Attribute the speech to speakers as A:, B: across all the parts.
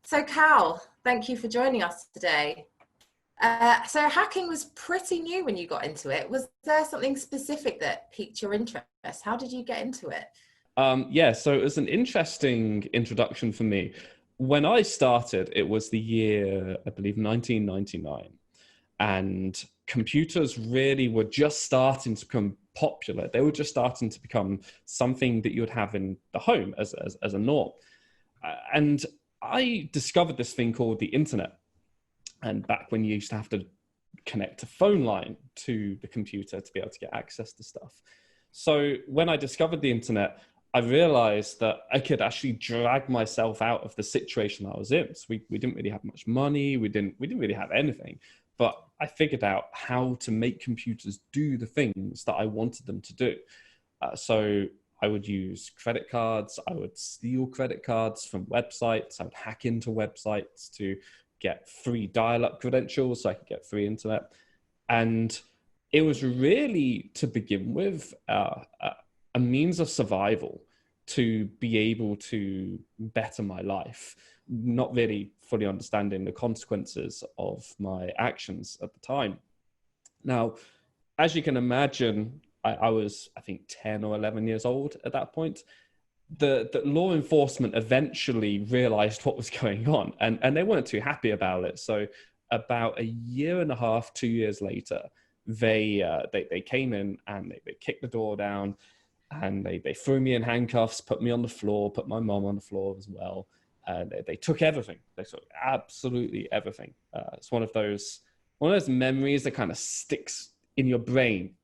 A: So, Cal, thank you for joining us today. So, hacking was pretty new when you got into it. Was there something specific that piqued your interest? How did you get into it?
B: Yeah, so it was an interesting introduction for me. When I started, it was the year, I believe, 1999, and computers really were just starting to become popular. They were just starting to become something that you would have in the home as a norm. And I discovered this thing called the internet. And back when you used to have to connect a phone line to the computer to be able to get access to stuff. So when I discovered the internet, I realized that I could actually drag myself out of the situation I was in. So we didn't really have much money. We didn't really have anything, but I figured out how to make computers do the things that I wanted them to do. So I would use credit cards. I would steal credit cards from websites. I would hack into websites to get free dial-up credentials so I could get free internet. And it was really, to begin with, a means of survival to be able to better my life, not really fully understanding the consequences of my actions at the time. Now, as you can imagine, I was, I think, 10 or 11 years old at that point. The law enforcement eventually realized what was going on, and they weren't too happy about it. So about a year and a half, 2 years later, they came in and they kicked the door down, and they threw me in handcuffs, put me on the floor, put my mom on the floor as well. They took everything. They took absolutely everything. It's one of those memories that kind of sticks in your brain.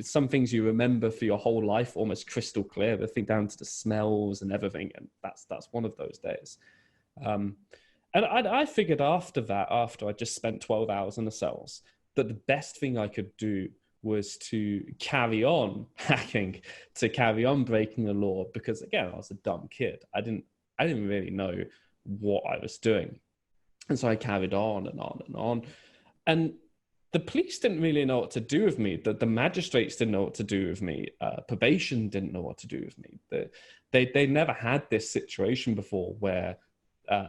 B: Some things you remember for your whole life, almost crystal clear, everything down to the smells and everything. And that's one of those days. Um, and I figured after that, after I just spent 12 hours in the cells, that the best thing I could do was to carry on hacking, to carry on breaking the law, because again, I was a dumb kid. I didn't really know what I was doing. And so I carried on and on and on. And the police didn't really know what to do with me. The magistrates didn't know what to do with me. Probation didn't know what to do with me. They never had this situation before where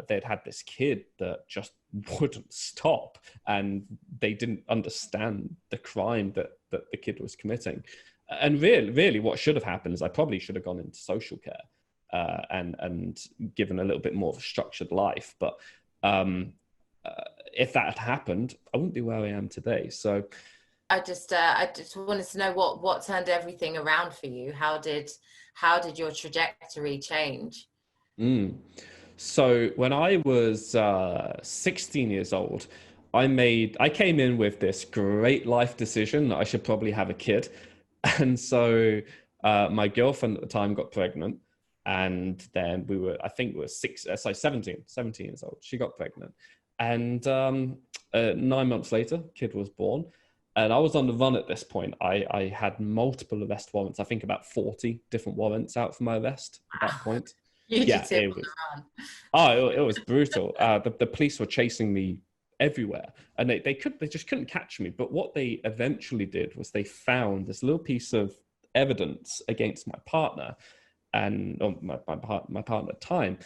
B: they'd had this kid that just wouldn't stop, and they didn't understand the crime that the kid was committing. And really, what should have happened is I probably should have gone into social care and given a little bit more of a structured life. But if that had happened, I wouldn't be where I am today. So
A: I just wanted to know what turned everything around for you. How did your trajectory change?
B: mm. So when I was 16 years old, I came in with this great life decision that I should probably have a kid. And so my girlfriend at the time got pregnant. And then I think we were 17 years old. She got pregnant. And 9 months later, kid was born. And I was on the run at this point. I had multiple arrest warrants. I think about 40 different warrants out for my arrest at that point. Yeah,
A: Fugitive
B: it
A: on the
B: was.
A: run.
B: Oh, it was brutal. The police were chasing me everywhere, and they just couldn't catch me. But what they eventually did was they found this little piece of evidence against my partner, and or my partner at the time,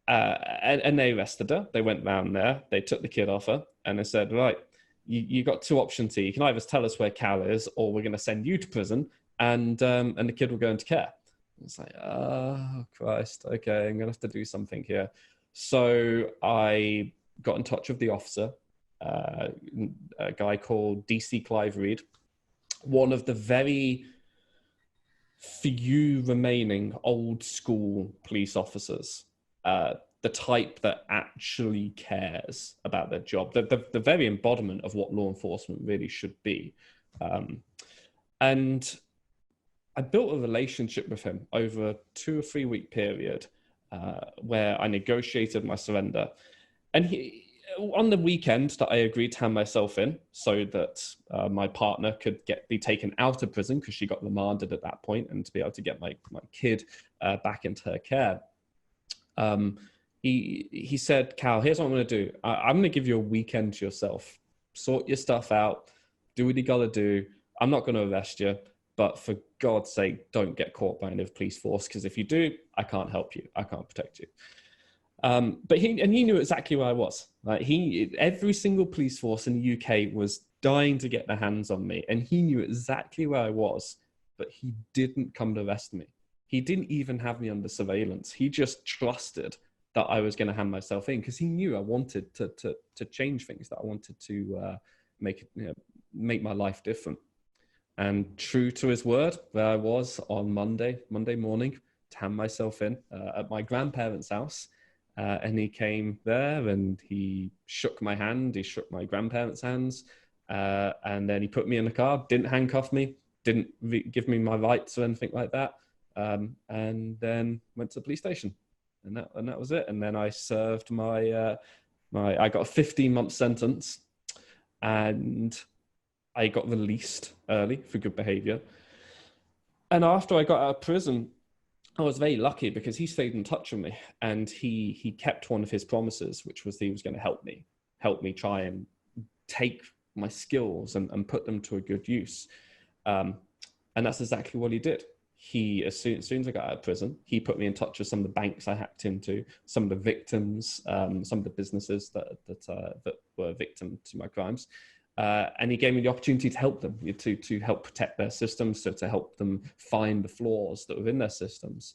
B: and they arrested her. They went round there, they took the kid off her, and they said, right, you got two options here. You can either tell us where Cal is, or we're going to send you to prison, and the kid will go into care. It's like, oh, Christ, okay, I'm going to have to do something here. So I got in touch with the officer, uh, a guy called DC Clive Reed, one of the very few remaining old school police officers, the type that actually cares about their job, the very embodiment of what law enforcement really should be. Um, and I built a relationship with him over a 2 or 3 week period where I negotiated my surrender. And on the weekend that I agreed to hand myself in so that my partner could be taken out of prison because she got remanded at that point, and to be able to get my kid back into her care. He said, Cal, here's what I'm going to do. I'm going to give you a weekend to yourself. Sort your stuff out. Do what you got to do. I'm not going to arrest you. But for God's sake, don't get caught by any police force, because if you do, I can't help you. I can't protect you. But he knew exactly where I was. Like every single police force in the UK was dying to get their hands on me, and he knew exactly where I was, but he didn't come to arrest me. He didn't even have me under surveillance. He just trusted that I was going to hand myself in because he knew I wanted to change things, that I wanted to make my life different. And true to his word, there I was on Monday morning to hand myself in at my grandparents' house. And he came there and he shook my hand, he shook my grandparents' hands, and then he put me in the car, didn't handcuff me, didn't give me my rights or anything like that, and then went to the police station. And that was it. And then I served I got a 15-month sentence, and I got released early for good behavior. And after I got out of prison, I was very lucky because he stayed in touch with me, and he kept one of his promises, which was he was going to help me try and take my skills and put them to a good use. And that's exactly what he did. As soon as I got out of prison, he put me in touch with some of the banks I hacked into, some of the victims, some of the businesses that were victim to my crimes. And he gave me the opportunity to help them, to help protect their systems, to help them find the flaws that were in their systems.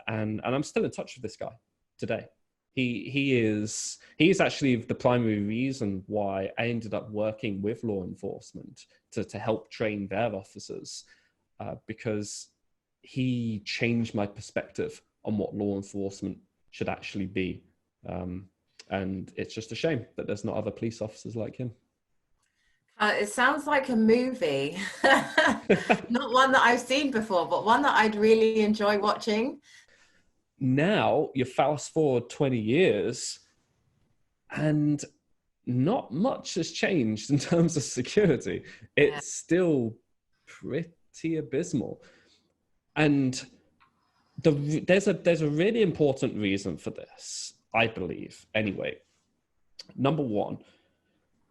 B: And I'm still in touch with this guy today. He is actually the primary reason why I ended up working with law enforcement to help train their officers, because he changed my perspective on what law enforcement should actually be. And it's just a shame that there's not other police officers like him.
A: It sounds like a movie. Not one that I've seen before, but one that I'd really enjoy watching.
B: Now you fast forward 20 years and not much has changed in terms of security.
A: Yeah.
B: It's still pretty abysmal. And there's a really important reason for this, I believe, anyway. Number one,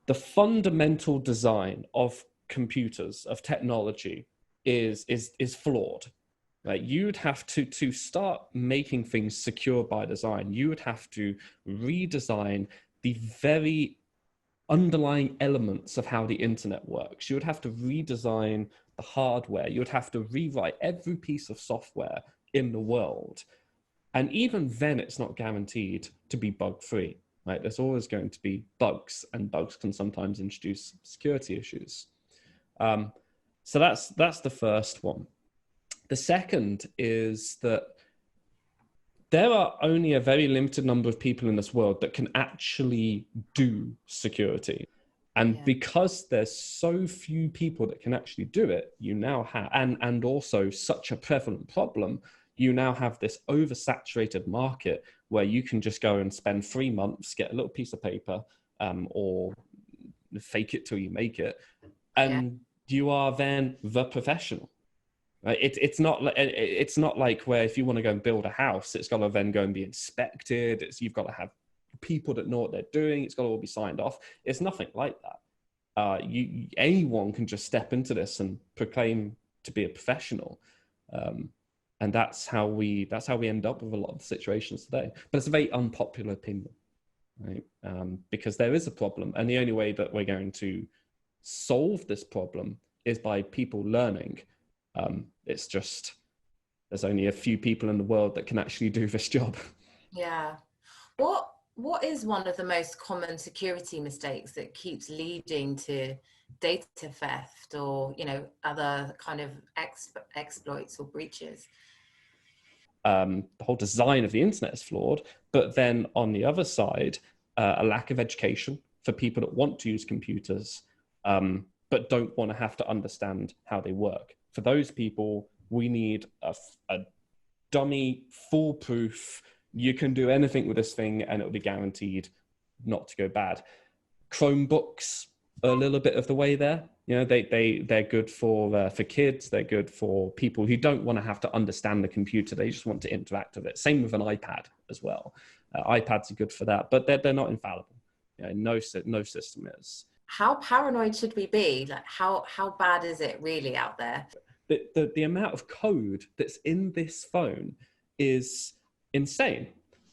B: the fundamental design of computers, of technology, is flawed. Like, you'd have to start making things secure by design. You would have to redesign the very underlying elements of how the internet works. You would have to redesign the hardware. You would have to rewrite every piece of software in the world. And even then, it's not guaranteed to be bug-free. Right? There's always going to be bugs, and bugs can sometimes introduce security issues. So that's the first one. The second is that there are only a very limited number of people in this world that can actually do security. And because there's so few people that can actually do it, you now have, and also such a prevalent problem, you now have this oversaturated market where you can just go and spend 3 months, get a little piece of paper, or fake it till you make it, and you are then the professional. Right? It's not like where if you want to go and build a house, it's got to then go and be inspected. You've got to have people that know what they're doing. It's got to all be signed off. It's nothing like that. Anyone can just step into this and proclaim to be a professional. And that's how we end up with a lot of the situations today. But it's a very unpopular opinion, right? Because there is a problem, and the only way that we're going to solve this problem is by people learning. It's just there's only a few people in the world that can actually do this job.
A: Yeah. What is one of the most common security mistakes that keeps leading to data theft, or other kind of exploits or breaches?
B: The whole design of the internet is flawed, but then on the other side, a lack of education for people that want to use computers, but don't want to have to understand how they work. For those people, we need a dummy, foolproof, you can do anything with this thing and it'll be guaranteed not to go bad. Chromebooks are a little bit of the way there. They're good for kids. They're good for people who don't want to have to understand the computer. They just want to interact with it. Same with an iPad as well. iPads are good for that, but they're not infallible. No system is.
A: How paranoid should we be? Like, how bad is it really out there?
B: The amount of code that's in this phone is insane.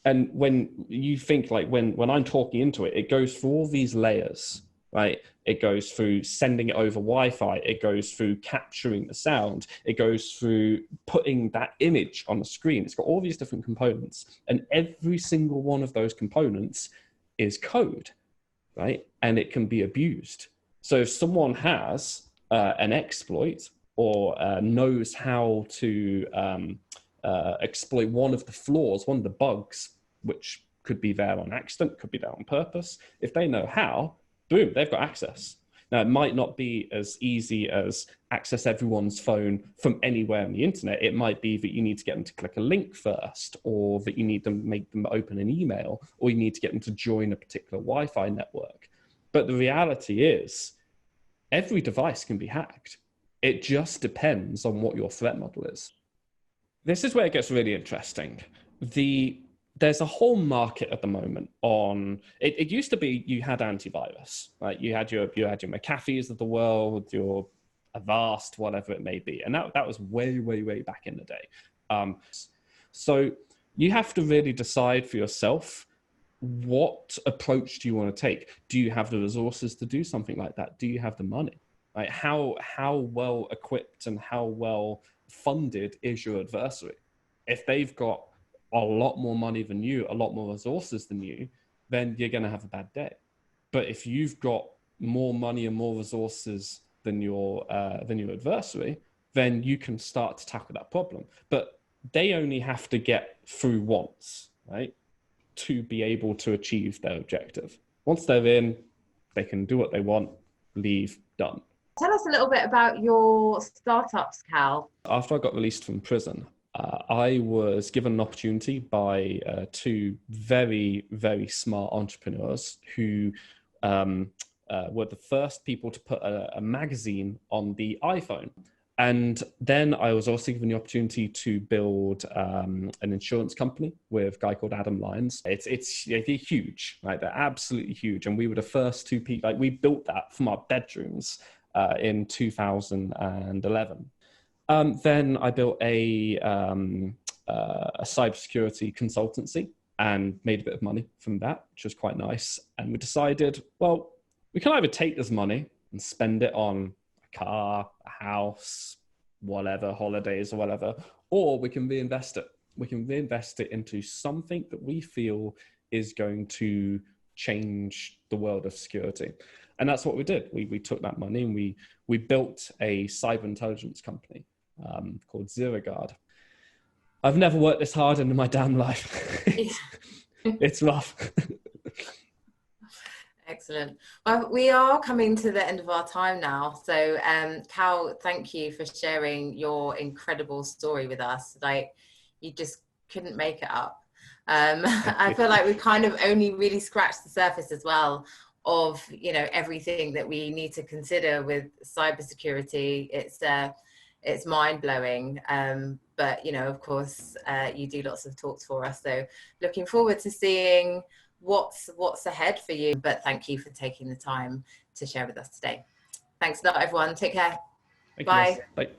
B: And when you think, like, when I'm talking into it, it goes through all these layers, right? It goes through sending it over Wi-Fi. It goes through capturing the sound. It goes through putting that image on the screen. It's got all these different components, and every single one of those components is code, right? And it can be abused. So if someone has an exploit or knows how to exploit one of the flaws, one of the bugs, which could be there on accident, could be there on purpose, if they know how, boom, they've got access. Now, it might not be as easy as access everyone's phone from anywhere on the internet. It might be that you need to get them to click a link first, or that you need to make them open an email, or you need to get them to join a particular Wi-Fi network. But the reality is, every device can be hacked. It just depends on what your threat model is. This is where it gets really interesting. There's a whole market at the moment on it. It used to be you had antivirus, right? You had your McAfee's of the world, your Avast, whatever it may be, and that was way back in the day. So you have to really decide for yourself, what approach do you want to take? Do you have the resources to do something like that? Do you have the money? Right? How well equipped and how well funded is your adversary? If they've got a lot more money than you, a lot more resources than you, then you're going to have a bad day. But if you've got more money and more resources than your adversary, then you can start to tackle that problem. But they only have to get through once, right, to be able to achieve their objective. Once they're in, they can do what they want, leave, done.
A: Tell us a little bit about your startups, Cal.
B: After I got released from prison, I was given an opportunity by two very smart entrepreneurs who were the first people to put a magazine on the iPhone. And then I was also given the opportunity to build an insurance company with a guy called Adam Lyons. It's huge, right? They're absolutely huge. And we were the first two people, like, we built that from our bedrooms in 2011. Then I built a cybersecurity consultancy and made a bit of money from that, which was quite nice. And we decided, well, we can either take this money and spend it on a car, a house, whatever, holidays or whatever, or we can reinvest it. We can reinvest it into something that we feel is going to change the world of security. And that's what we did. We took that money and we built a cyber intelligence company called ZeroGuard. I've never worked this hard in my damn life. It's rough.
A: Excellent. Well, we are coming to the end of our time now. So, Cal, thank you for sharing your incredible story with us. Like, you just couldn't make it up. I feel like we kind of only really scratched the surface as well of, everything that we need to consider with cybersecurity. It's mind-blowing. But, of course, you do lots of talks for us. So looking forward to seeing what's ahead for you. But thank you for taking the time to share with us today. Thanks a lot, everyone. Take care. Bye.
B: Bye.